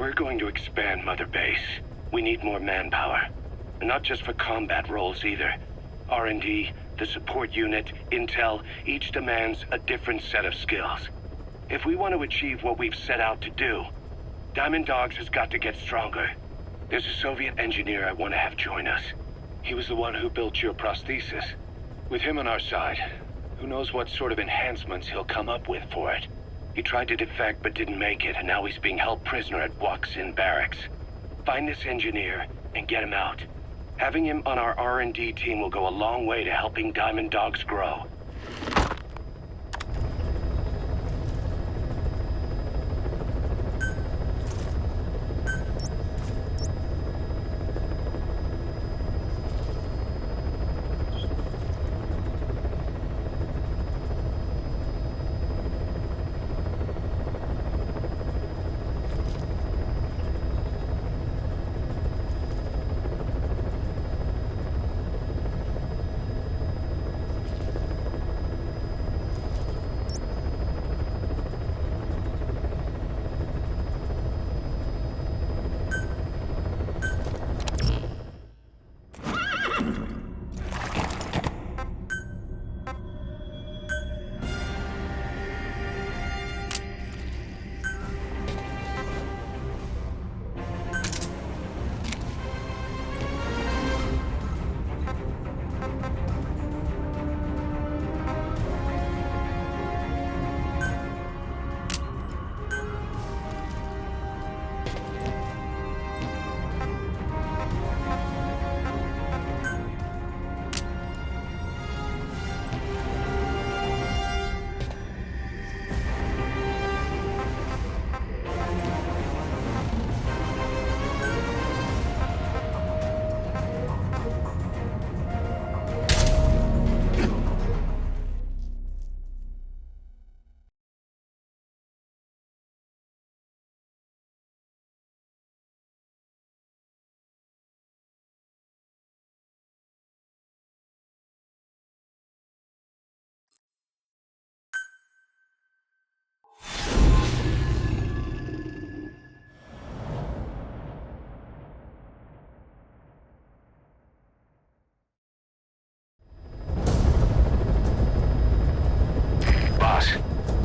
we're going to expand Mother Base, we need more manpower. And not just for combat roles either. R&D, the support unit, intel, each demands a different set of skills. If we want to achieve what we've set out to do, Diamond Dogs has got to get stronger. There's a Soviet engineer I want to have join us. He was the one who built your prosthesis. With him on our side, who knows what sort of enhancements he'll come up with for it. He tried to defect but didn't make it, and now he's being held prisoner at Waksin Barracks. Find this engineer and get him out. Having him on our R&D team will go a long way to helping Diamond Dogs grow.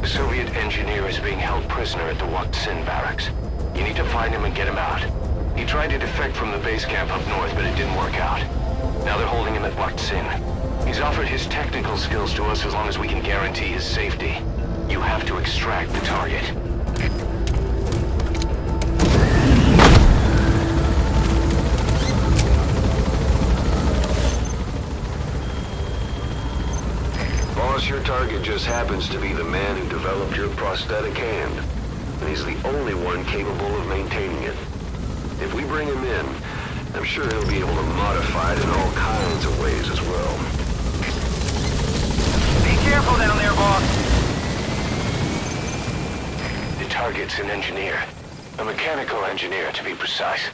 The Soviet engineer is being held prisoner at the Waksin Barracks. You need to find him and get him out. He tried to defect from the base camp up north, but it didn't work out. Now they're holding him at Waksin. He's offered his technical skills to us as long as we can guarantee his safety. You have to extract the target. Boss, your target just happens to be the man who developed your prosthetic hand. And he's the only one capable of maintaining it. If we bring him in, I'm sure he'll be able to modify it in all kinds of ways as well. Be careful down there, boss. The target's an engineer. A mechanical engineer, to be precise.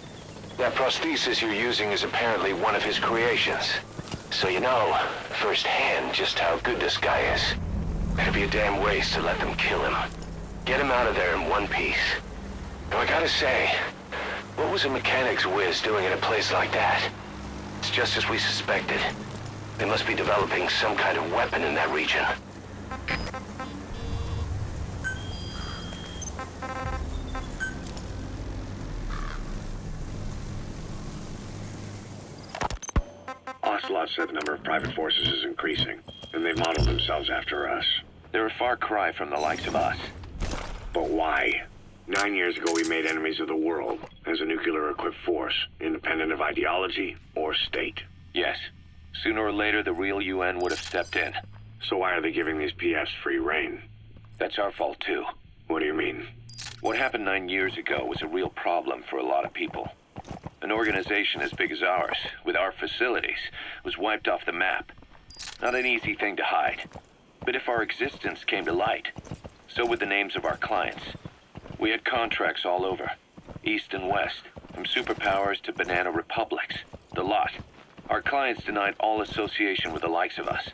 That prosthesis you're using is apparently one of his creations. So you know, firsthand, just how good this guy is. It'd be a damn waste to let them kill him. Get him out of there in one piece. Now I gotta say, what was a mechanics whiz doing in a place like that? It's just as we suspected. They must be developing some kind of weapon in that region. Ocelot said the number of private forces is increasing, and they've modeled themselves after us. They're a far cry from the likes of us. But why? 9 years ago we made enemies of the world as a nuclear-equipped force, independent of ideology or state. Yes. Sooner or later, the real UN would have stepped in. So why are they giving these PFs free rein? That's our fault, too. What do you mean? What happened 9 years ago was a real problem for a lot of people. An organization as big as ours, with our facilities, was wiped off the map. Not an easy thing to hide. But if our existence came to light, so would the names of our clients. We had contracts all over, east and west, from superpowers to banana republics, the lot. Our clients denied all association with the likes of us.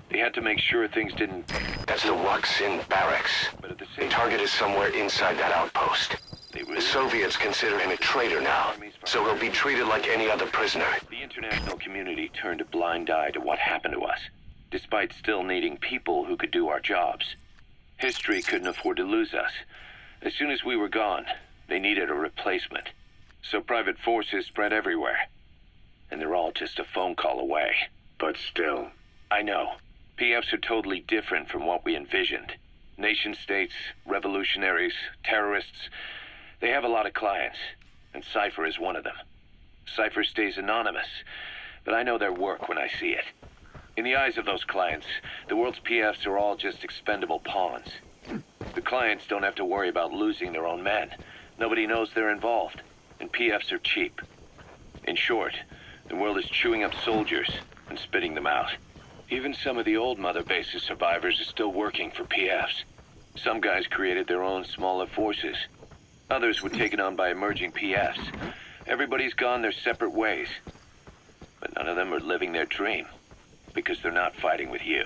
They had to make sure things didn't... That's the Waksin Barracks. But at the same The target is somewhere inside that outpost. They really The Soviets consider him a traitor now, so he'll be treated like any other prisoner. The international community turned a blind eye to what happened to us, despite still needing people who could do our jobs. History couldn't afford to lose us. As soon as we were gone, they needed a replacement. So private forces spread everywhere. And they're all just a phone call away. But still. I know. PFs are totally different from what we envisioned. Nation-states, revolutionaries, terrorists, they have a lot of clients, and Cypher is one of them. Cypher stays anonymous, but I know their work when I see it. In the eyes of those clients, the world's PFs are all just expendable pawns. The clients don't have to worry about losing their own men. Nobody knows they're involved, and PFs are cheap. In short, the world is chewing up soldiers and spitting them out. Even some of the old Mother Base's survivors are still working for PFs. Some guys created their own smaller forces. Others were taken on by emerging PFs. Everybody's gone their separate ways. But none of them are living their dream, because they're not fighting with you.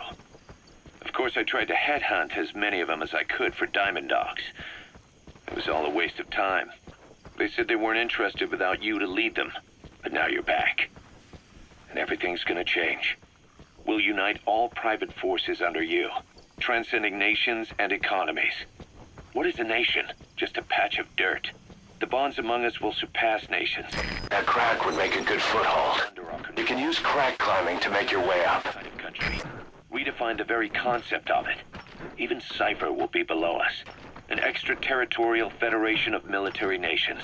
Of course, I tried to headhunt as many of them as I could for Diamond Dogs. It was all a waste of time. They said they weren't interested without you to lead them. But now you're back. And everything's gonna change. We'll unite all private forces under you, transcending nations and economies. What is a nation? Just a patch of dirt. The bonds among us will surpass nations. That crack would make a good foothold. You can use crack climbing to make your way up. Kind of country. Redefine the very concept of it. Even Cypher will be below us. An extraterritorial federation of military nations.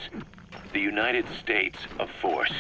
The United States of Force.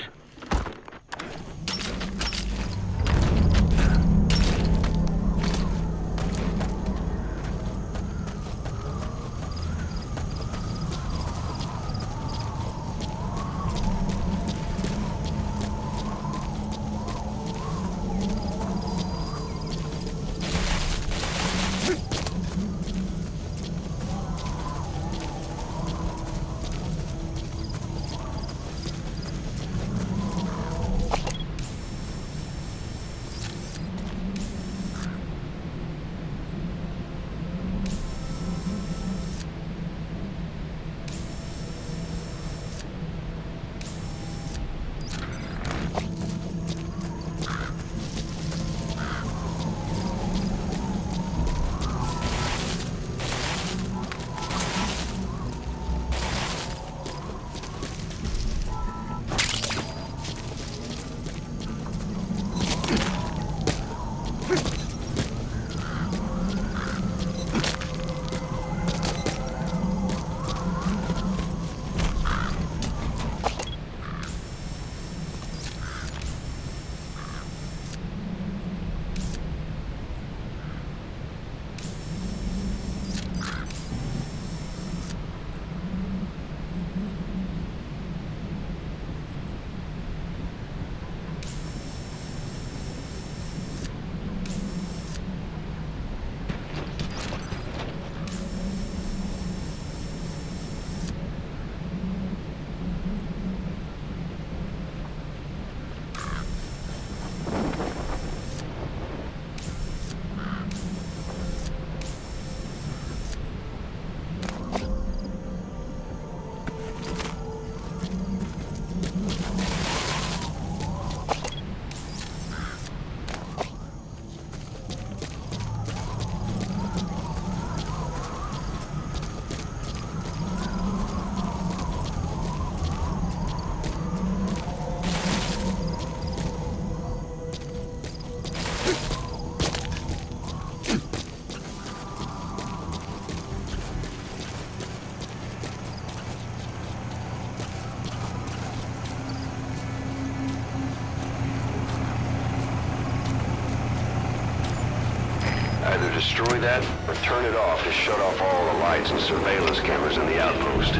Either destroy that, or turn it off to shut off all the lights and surveillance cameras in the outpost.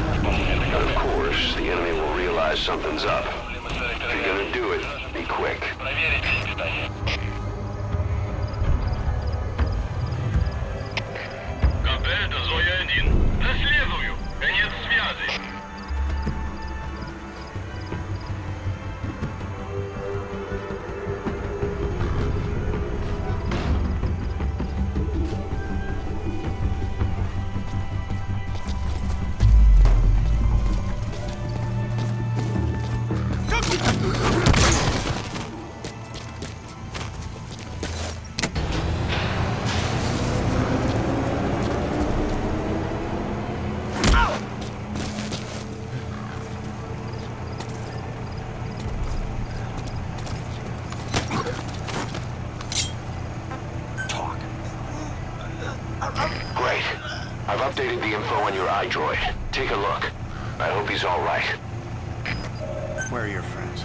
But of course, the enemy will realize something's up. If you're gonna do it, be quick. КП, это Зоя-1. Доследую. Конец связи. info on your iDroid. Take a look. I hope he's all right. Where are your friends?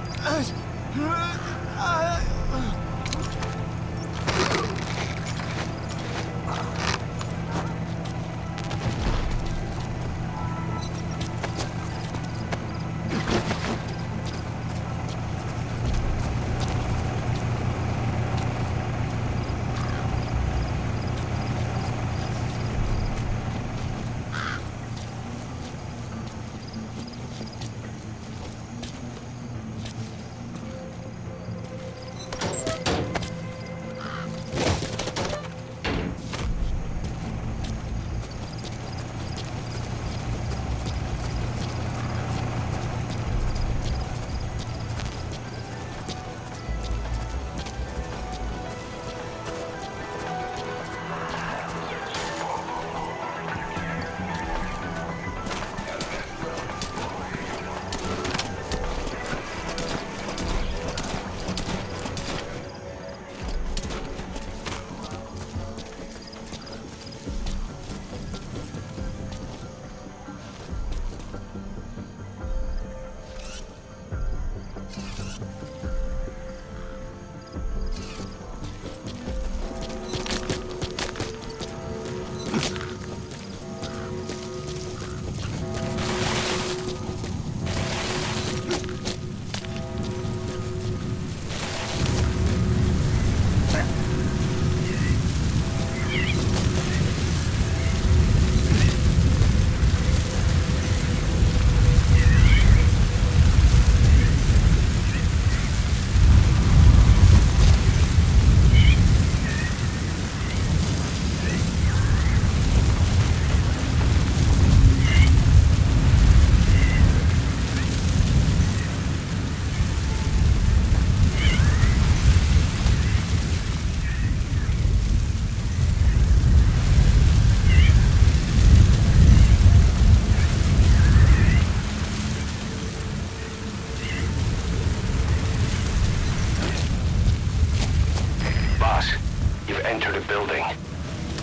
Entered a building.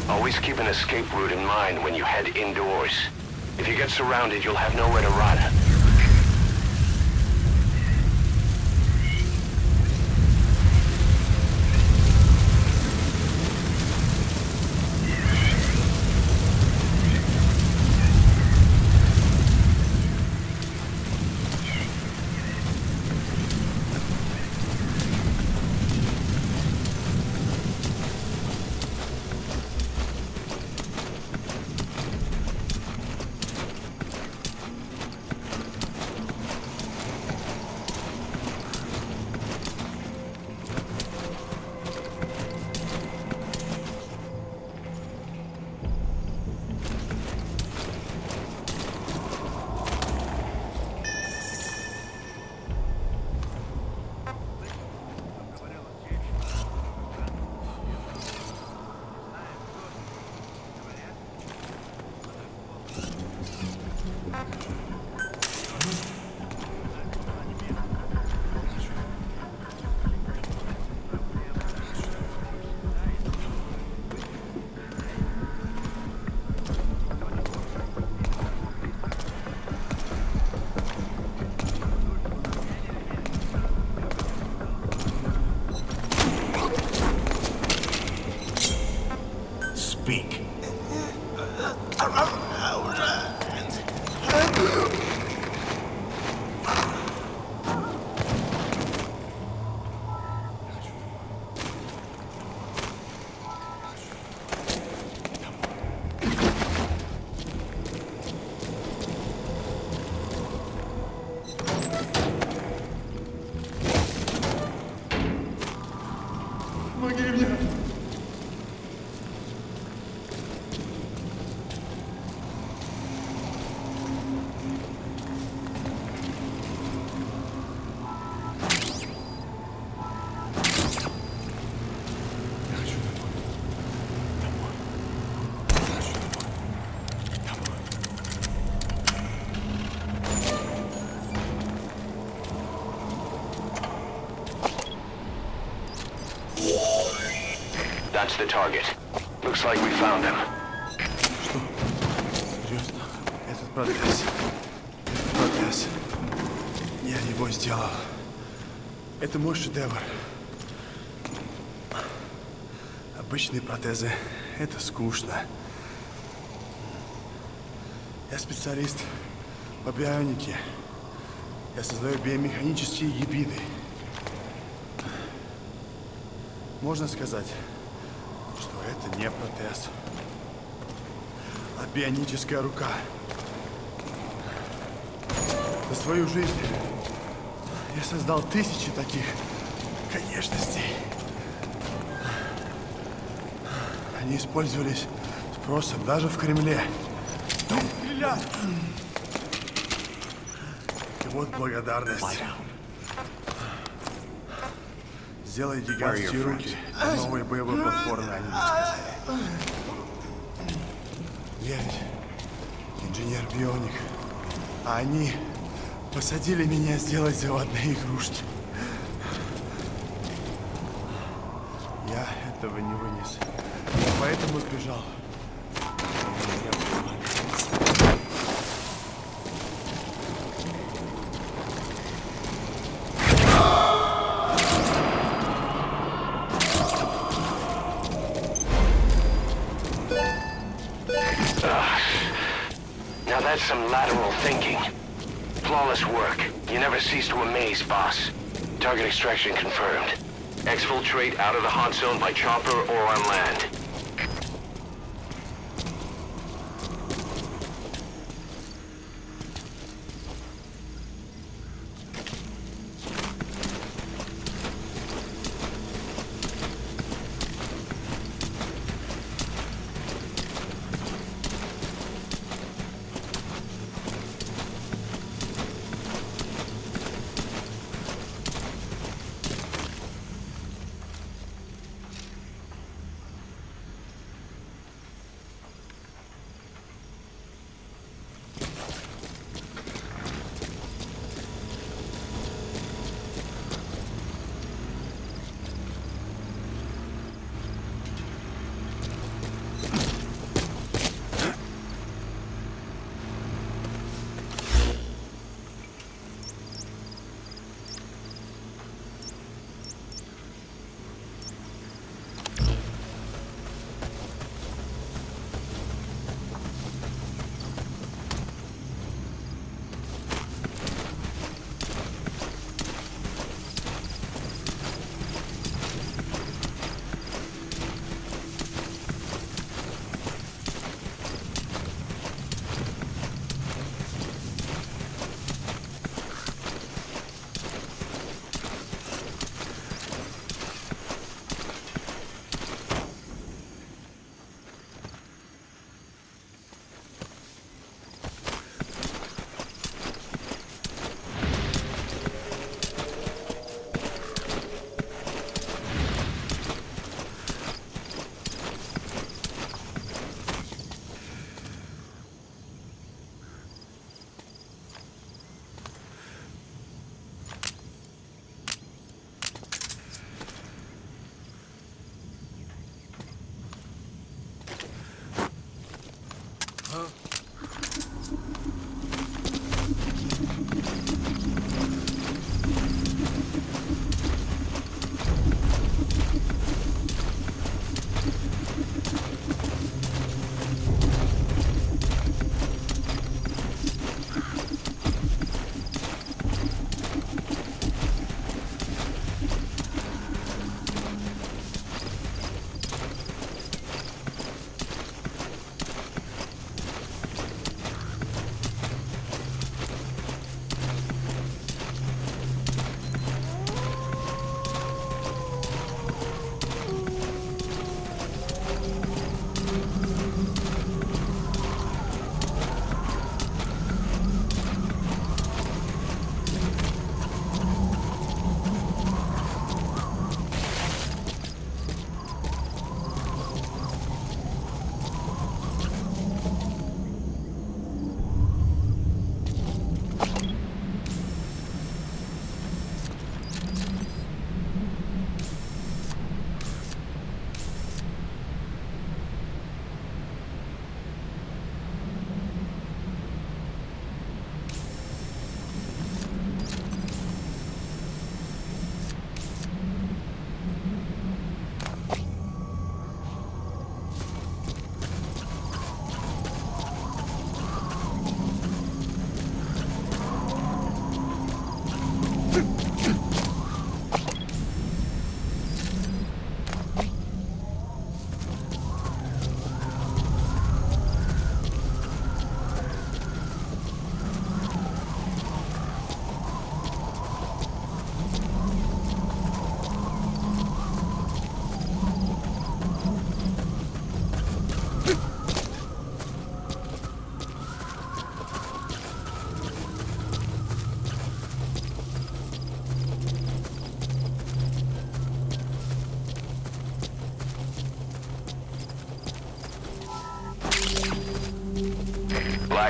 Always keep an escape route in mind when you head indoors. If you get surrounded, you'll have nowhere to run. Speak. Помоги мне! That's the target. Looks like we found him. Что? Серьезно? протез. Протез. Я его сделал. Это мой шедевр. Обычные протезы — это скучно. Я специалист по бионике. Я создаю биомеханические гибриды. Можно сказать, что это не протез, а бионическая рука. За свою жизнь я создал тысячи таких конечностей. Они использовались спросом даже в Кремле. И вот благодарность. Сделай гигантские руки на новой боевой платформе, они мне сказали. Я ведь инженер-бионик. А они посадили меня сделать заводные игрушки. Я этого не вынес. Я поэтому сбежал. Now that's some lateral thinking. Flawless work. You never cease to amaze, boss. Target extraction confirmed. Exfiltrate out of the hot zone by chopper or on land.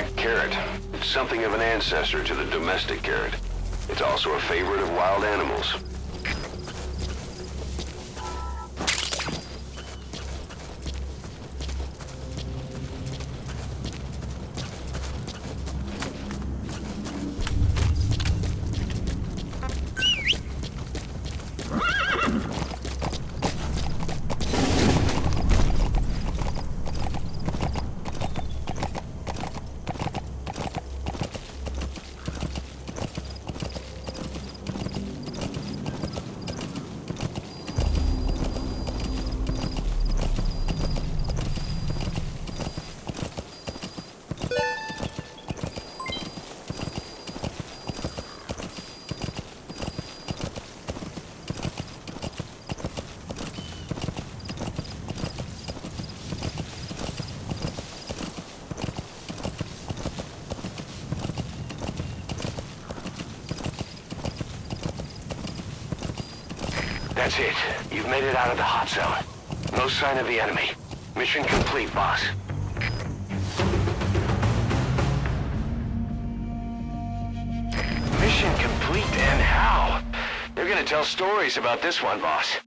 black carrot. It's something of an ancestor to the domestic carrot. It's also a favorite of wild animals. That's it. You've made it out of the hot zone. No sign of the enemy. Mission complete, boss. Mission complete, and how? You're gonna tell stories about this one, boss.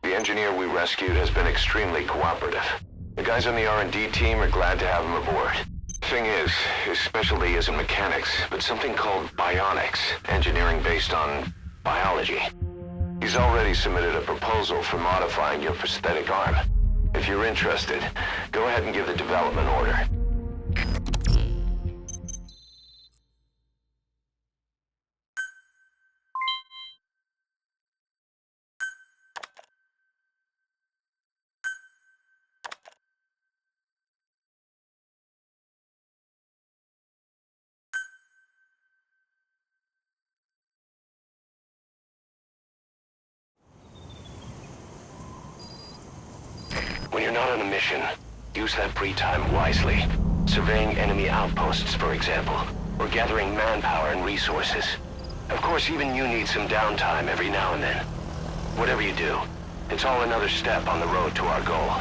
The engineer we rescued has been extremely cooperative. The guys on the R&D team are glad to have him aboard. Thing is, his specialty isn't mechanics, but something called bionics, engineering based on biology. He's already submitted a proposal for modifying your prosthetic arm. If you're interested, go ahead and give the development order. When you're not on a mission, use that free time wisely. Surveying enemy outposts, for example, or gathering manpower and resources. Of course, even you need some downtime every now and then. Whatever you do, it's all another step on the road to our goal.